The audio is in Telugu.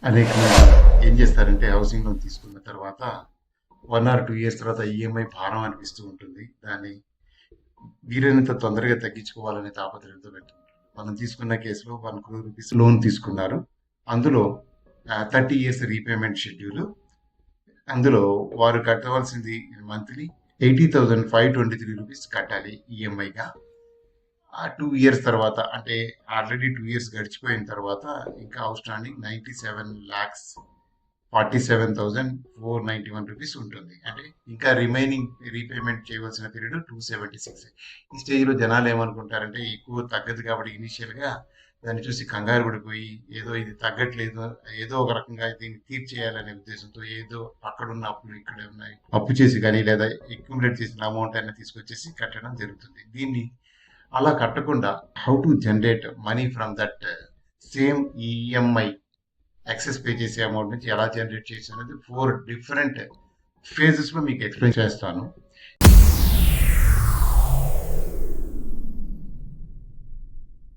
అనేక మంది ఏం చేస్తారంటే హౌసింగ్ లోన్ తీసుకున్న తర్వాత 1 or 2 years తర్వాత ఈఎంఐ భారం అనిపిస్తూ ఉంటుంది. దాన్ని వీలైనంత తొందరగా తగ్గించుకోవాలనే తాపత్రయంతో పెట్టుకుంటారు. మనం తీసుకున్న కేసులో 1 crore రూపీస్ లోన్ తీసుకున్నారు. అందులో 30 years రీపేమెంట్ షెడ్యూల్. అందులో వారు కట్టవలసింది మంత్లీ 80,523 రూపీస్ కట్టాలి ఈఎంఐగా. ఆ 2 years తర్వాత అంటే ఆల్రెడీ 2 years గడిచిపోయిన తర్వాత ఇంకా అవుట్ స్టాండింగ్ 97,47,491 రూపీస్ ఉంటుంది. అంటే ఇంకా రిమైనింగ్ రీపేమెంట్ చేయవలసిన పీరియడ్ 276. ఈ స్టేజ్లో జనాలు ఏమనుకుంటారంటే ఎక్కువ తగ్గదు కాబట్టి ఇనిషియల్గా దాన్ని చూసి కంగారు పడిపోయి ఏదో ఇది తగ్గట్లేదు, ఏదో ఒక రకంగా దీన్ని తీర్చేయాలనే ఉద్దేశంతో ఏదో అక్కడున్న అప్పులు ఇక్కడ ఉన్నాయి అప్పు చేసి కానీ లేదా అక్యుములేట్ చేసిన అమౌంట్ అయినా తీసుకొచ్చేసి కట్టడం జరుగుతుంది. దీన్ని అలా కట్టకుండా how to generate money from that same EMI excess pay చేసే అమౌంట్ నుంచి ఎలా జనరేట్ చేసి అనేది 4 డిఫరెంట్ ఫేజెస్లో మీకు ఎక్స్ప్లెయిన్ చేస్తాను.